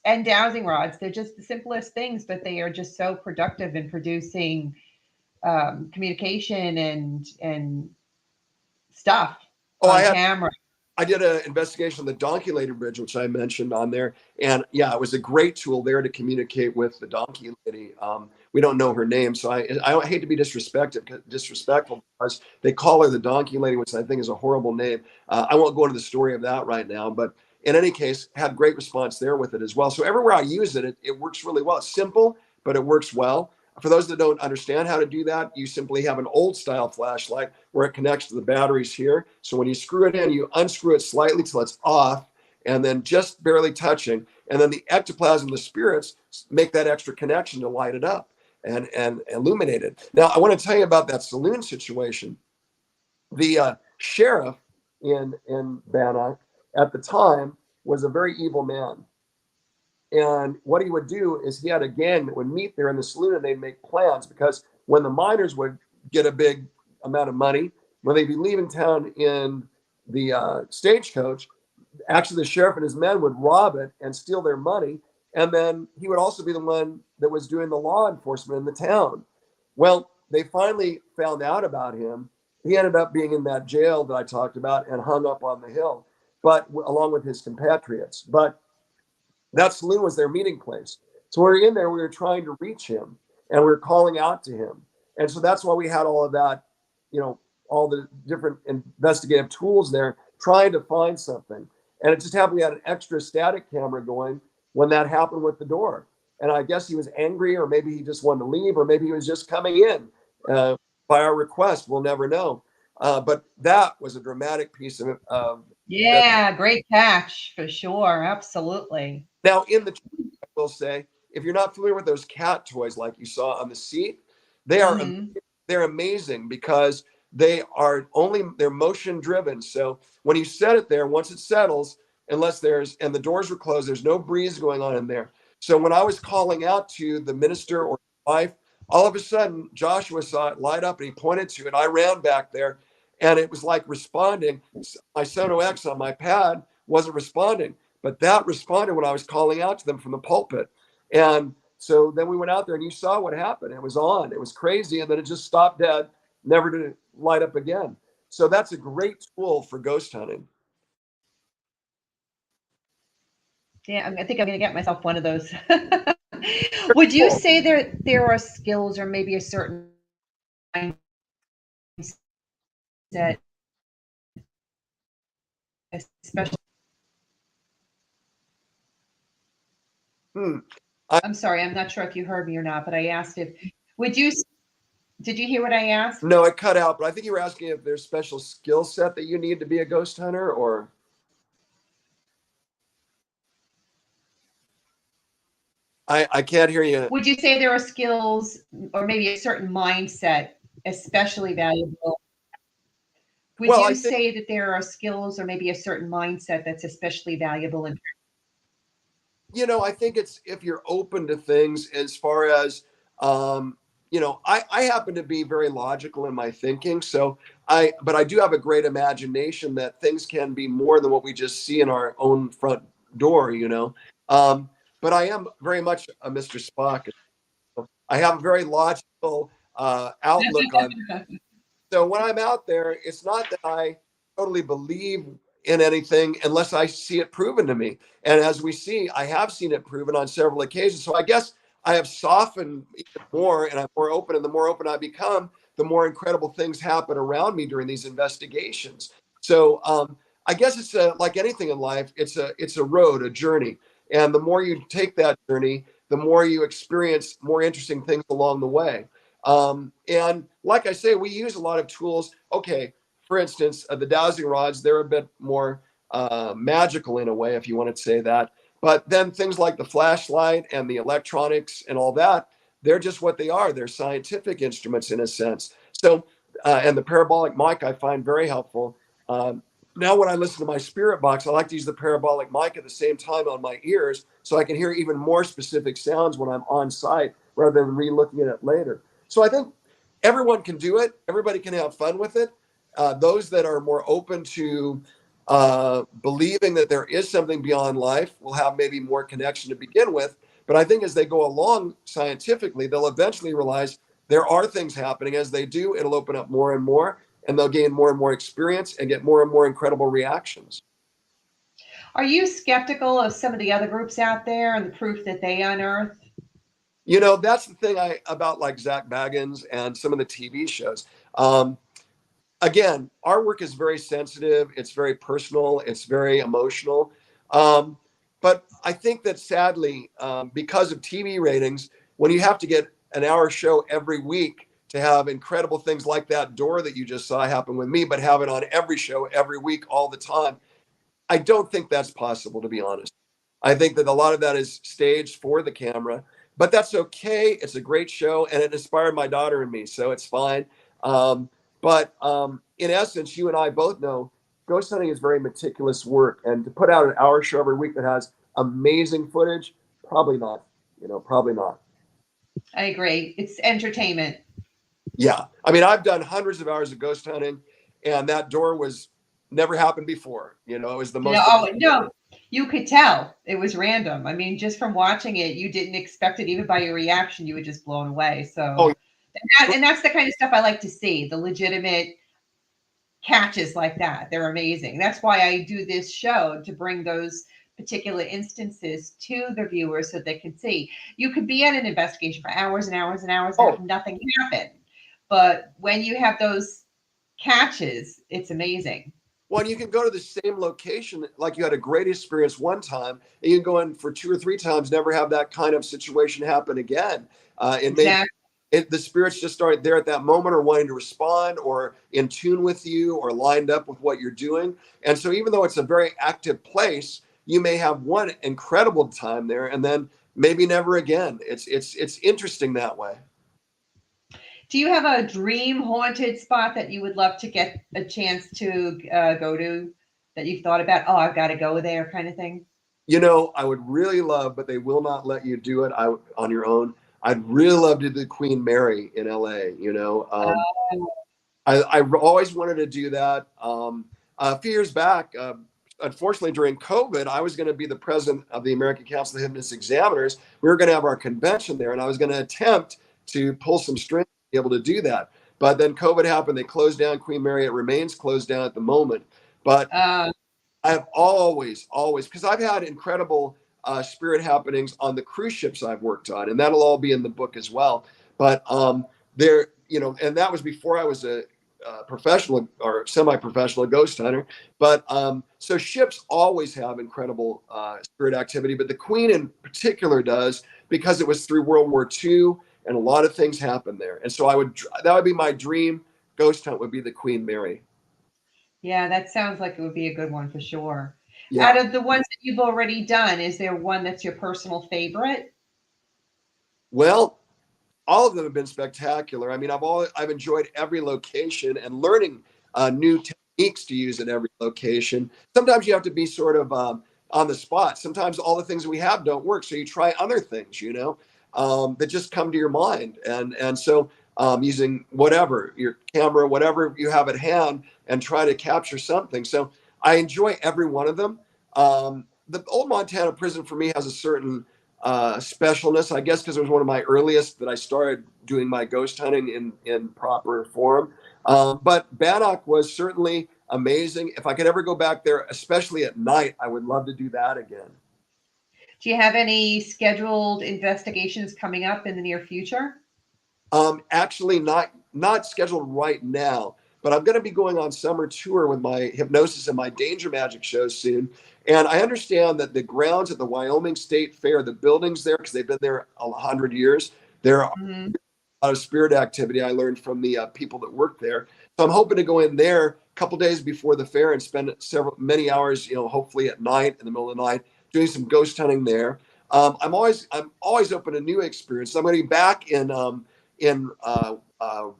and dowsing rods. They're just the simplest things, but they are just so productive in producing communication and stuff Oh, on camera. I did an investigation on the Donkey Lady Bridge, which I mentioned on there. And yeah, it was a great tool there to communicate with the Donkey Lady. We don't know her name, so I hate to be disrespectful because they call her the Donkey Lady, which I think is a horrible name. I won't go into the story of that right now, but in any case, had great response there with it as well. So everywhere I use it, it works really well. It's simple, but it works well. For those that don't understand how to do that, you simply have an old style flashlight where it connects to the batteries here. So when you screw it in, you unscrew it slightly till it's off and then just barely touching. And then the ectoplasm, the spirits make that extra connection to light it up and illuminate it. Now, I want to tell you about that saloon situation. The sheriff in Bannock at the time was a very evil man. And what he would do is he had a gang that would meet there in the saloon and they'd make plans because when the miners would get a big amount of money, when they'd be leaving town in the stagecoach, actually the sheriff and his men would rob it and steal their money. And then he would also be the one that was doing the law enforcement in the town. Well, they finally found out about him. He ended up being in that jail that I talked about and hung up on the hill, but along with his compatriots. But that saloon was their meeting place. So we were in there, we were trying to reach him and we were calling out to him. And so that's why we had all of that, all the different investigative tools there trying to find something. And it just happened we had an extra static camera going when that happened with the door. And I guess he was angry, or maybe he just wanted to leave, or maybe he was just coming in by our request. We'll never know. But that was a dramatic piece of Yeah, great catch for sure. Absolutely. Now, I will say, if you're not familiar with those cat toys like you saw on the seat, they're amazing because they're motion driven. So when you set it there, once it settles, and the doors were closed, there's no breeze going on in there. So when I was calling out to the minister or wife, all of a sudden Joshua saw it light up and he pointed to it. I ran back there and it was like responding. My Sono X on my pad wasn't responding, but that responded when I was calling out to them from the pulpit. And so then we went out there and you saw what happened. It was on, it was crazy. And then it just stopped dead, never to light up again. So that's a great tool for ghost hunting. Yeah, I think I'm going to get myself one of those. Would you say there are skills or maybe a certain mindset, especially? I'm sorry, I'm not sure if you heard me or not, but I asked did you hear what I asked? No, it cut out, but I think you were asking if there's special skill set that you need to be a ghost hunter, or I can't hear you. Would you say there are skills or maybe a certain mindset especially valuable? Would you say that there are skills or maybe a certain mindset that's especially valuable? I think it's if you're open to things as far as, I happen to be very logical in my thinking. But I do have a great imagination that things can be more than what we just see in our own front door, But I am very much a Mr. Spock. I have a very logical outlook on. So when I'm out there, it's not that I totally believe in anything unless I see it proven to me. And as we see, I have seen it proven on several occasions. So I guess I have softened even more and I'm more open. And the more open I become, the more incredible things happen around me during these investigations. So I guess it's like anything in life, it's a road, a journey. And the more you take that journey, the more you experience more interesting things along the way. And like I say, we use a lot of tools. Okay, for instance, the dowsing rods, they're a bit more magical in a way, if you want to say that. But then things like the flashlight and the electronics and all that, they're just what they are. They're scientific instruments in a sense. So, and the parabolic mic I find very helpful. Now when I listen to my spirit box, I like to use the parabolic mic at the same time on my ears so I can hear even more specific sounds when I'm on site rather than re-looking at it later. So I think everyone can do it. Everybody can have fun with it. Those that are more open to believing that there is something beyond life will have maybe more connection to begin with. But I think as they go along scientifically, they'll eventually realize there are things happening. As they do, it'll open up more and more, and they'll gain more and more experience and get more and more incredible reactions. Are you skeptical of some of the other groups out there and the proof that they unearth? You know, that's the thing about like Zach Baggins and some of the TV shows. Again, our work is very sensitive. It's very personal. It's very emotional. Um, but I think that sadly, because of TV ratings, when you have to get an hour show every week to have incredible things like that door that you just saw happen with me, but have it on every show every week all the time, I don't think that's possible, to be honest. I think that a lot of that is staged for the camera, but that's okay. It's a great show, and it inspired my daughter and me, so it's fine. But in essence, you and I both know ghost hunting is very meticulous work, and to put out an hour show every week that has amazing footage, probably not. Probably not. I agree. It's entertainment. Yeah, I mean, I've done hundreds of hours of ghost hunting, and that door was never happened before. It was the most. Oh no, you could tell it was random. I mean, just from watching it, you didn't expect it. Even by your reaction, you were just blown away. So, Oh, and that's the kind of stuff I like to see. The legitimate catches like that. They're amazing. That's why I do this show, to bring those particular instances to the viewers so they can see. You could be at an investigation for hours and hours and hours and have nothing happen. But when you have those catches, it's amazing. Well, you can go to the same location, like you had a great experience one time, and you can go in for 2 or 3 times, never have that kind of situation happen again. Exactly. The spirits just aren't there at that moment, or wanting to respond, or in tune with you, or lined up with what you're doing. And so, even though it's a very active place, you may have one incredible time there, and then maybe never again. It's interesting that way. Do you have a dream haunted spot that you would love to get a chance to go to, that you've thought about? Oh, I've got to go there, kind of thing. I would really love, but they will not let you do it on your own. I'd really love to do the Queen Mary in LA. I always wanted to do that. A few years back, unfortunately during COVID, I was going to be the president of the American Council of Hypnosis Examiners. We were going to have our convention there, and I was going to attempt to pull some strings to be able to do that. But then COVID happened. They closed down Queen Mary. It remains closed down at the moment. But I've always, because I've had incredible spirit happenings on the cruise ships I've worked on, and that'll all be in the book as well. But and that was before I was a professional or semi-professional ghost hunter. But so ships always have incredible spirit activity, but the Queen in particular does, because it was through World War II, and a lot of things happened there. And so that would be my dream ghost hunt, would be the Queen Mary. Yeah, that sounds like it would be a good one for sure. Yeah. Out of the ones that you've already done, is there one that's your personal favorite? Well, all of them have been spectacular. I mean, I've enjoyed every location and learning new techniques to use at every location. Sometimes you have to be sort of on the spot. Sometimes all the things we have don't work, so you try other things, that just come to your mind. And so using whatever, your camera, whatever you have at hand, and try to capture something. So I enjoy every one of them. The old Montana prison for me has a certain specialness, I guess, because it was one of my earliest that I started doing my ghost hunting in proper form. But Bannock was certainly amazing. If I could ever go back there, especially at night, I would love to do that again. Do you have any scheduled investigations coming up in the near future? Actually, not scheduled right now, but I'm going to be going on summer tour with my hypnosis and my danger magic shows soon. And I understand that the grounds at the Wyoming State Fair, the buildings there, because they've been there 100 years, there are a lot of spirit activity I learned from the people that work there. So I'm hoping to go in there a couple days before the fair and spend many hours, hopefully at night, in the middle of the night, doing some ghost hunting there. I'm always open to new experiences. I'm going to be back in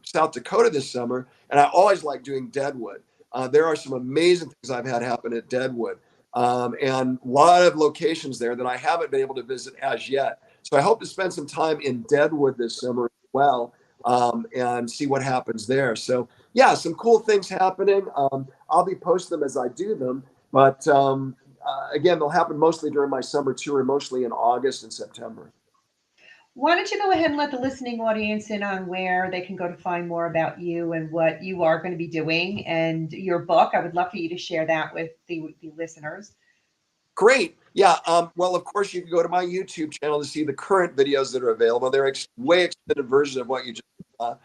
South Dakota this summer, and I always like doing Deadwood. There are some amazing things I've had happen at Deadwood. and a lot of locations there that I haven't been able to visit as yet. So I hope to spend some time in Deadwood this summer as well, and see what happens there. So yeah, some cool things happening. I'll be posting them as I do them, but again, they'll happen mostly during my summer tour, mostly in August and September. Why don't you go ahead and let the listening audience in on where they can go to find more about you and what you are going to be doing and your book? I would love for you to share that with the listeners. Great. Yeah. Well, of course, you can go to my YouTube channel to see the current videos that are available. They're way extended version of what you just saw.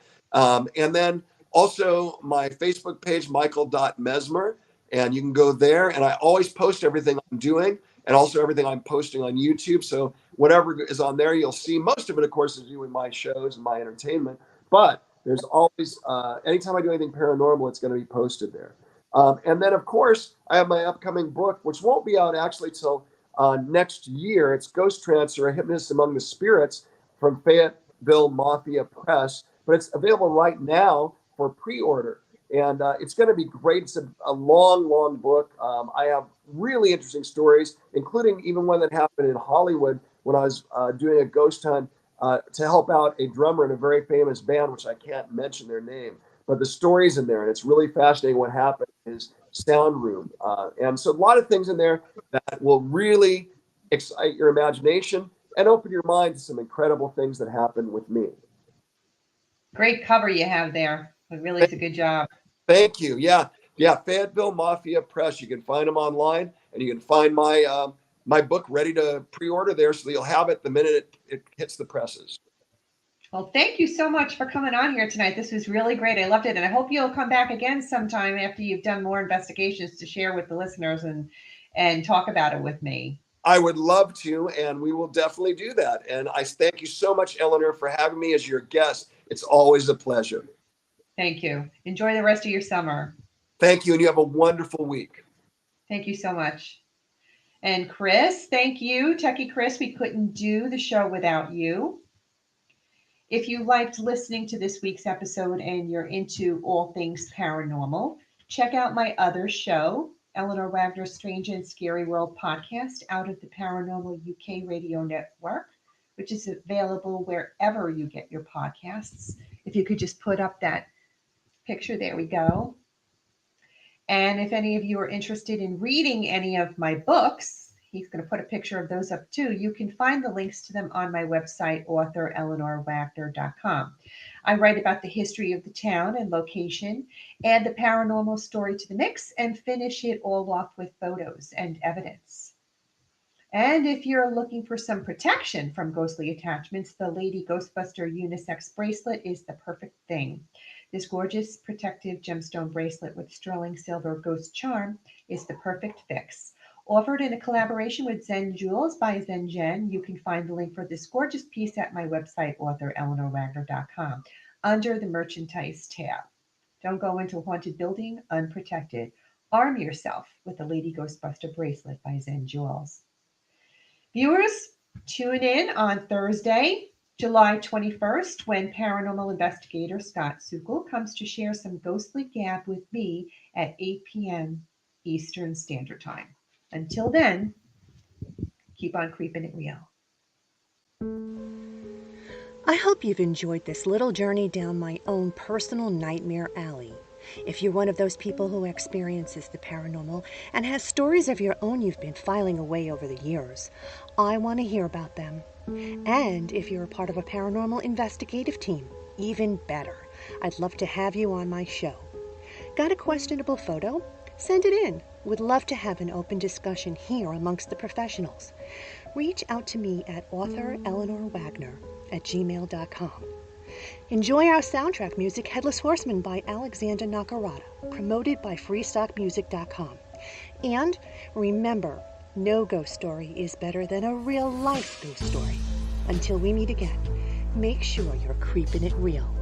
And then also my Facebook page, michael.mesmer, and you can go there. And I always post everything I'm doing and also everything I'm posting on YouTube. So whatever is on there, you'll see. Most of it, of course, is doing my shows and my entertainment. But there's always, anytime I do anything paranormal, it's going to be posted there. And then, of course, I have my upcoming book, which won't be out actually till next year. It's Ghost Transfer, A Hypnotist Among the Spirits from Fayetteville Mafia Press. But it's available right now for pre-order. And it's going to be great. It's a long, long book. I have really interesting stories, including even one that happened in Hollywood when I was doing a ghost hunt to help out a drummer in a very famous band, which I can't mention their name. But the story's in there, and it's really fascinating what happened in his sound room. And so a lot of things in there that will really excite your imagination and open your mind to some incredible things that happened with me. Great cover you have there. It really is a good job. Thank you. Yeah. Fayetteville Mafia Press. You can find them online, and you can find my my book ready to pre-order there, so you'll have it the minute it hits the presses. Well, thank you so much for coming on here tonight. This was really great. I loved it. And I hope you'll come back again sometime after you've done more investigations to share with the listeners and talk about it with me. I would love to, and we will definitely do that. And I thank you so much, Eleanor, for having me as your guest. It's always a pleasure. Thank you. Enjoy the rest of your summer. Thank you, and you have a wonderful week. Thank you so much. And Chris, thank you. Techie Chris, we couldn't do the show without you. If you liked listening to this week's episode and you're into all things paranormal, check out my other show, Eleanor Wagner's Strange and Scary World podcast, out of the Paranormal UK Radio Network, which is available wherever you get your podcasts. If you could just put up that picture, there we go. And if any of you are interested in reading any of my books, he's going to put a picture of those up too. You can find the links to them on my website, authoreleanorwagner.com. I write about the history of the town and location, add the paranormal story to the mix, and finish it all off with photos and evidence. And if you're looking for some protection from ghostly attachments, the Lady Ghostbuster Unisex Bracelet is the perfect thing. This gorgeous protective gemstone bracelet with sterling silver ghost charm is the perfect fix. Offered in a collaboration with Zen Jewels by Zen Jen, you can find the link for this gorgeous piece at my website, authoreleanorwagner.com, under the Merchandise tab. Don't go into a haunted building unprotected. Arm yourself with the Lady Ghostbuster bracelet by Zen Jewels. Viewers, tune in on Thursday, July 21st, when paranormal investigator Scott Sukal comes to share some ghostly gab with me at 8 p.m. Eastern Standard Time. Until then, keep on creeping it real. I hope you've enjoyed this little journey down my own personal nightmare alley. If you're one of those people who experiences the paranormal and has stories of your own you've been filing away over the years, I want to hear about them. And if you're a part of a paranormal investigative team, even better. I'd love to have you on my show. Got a questionable photo? Send it in. Would love to have an open discussion here amongst the professionals. Reach out to me at authoreleanorwagner@gmail.com. Enjoy our soundtrack music, Headless Horseman by Alexander Nakarada, promoted by freestockmusic.com. And remember, no ghost story is better than a real-life ghost story. Until we meet again, make sure you're creeping it real.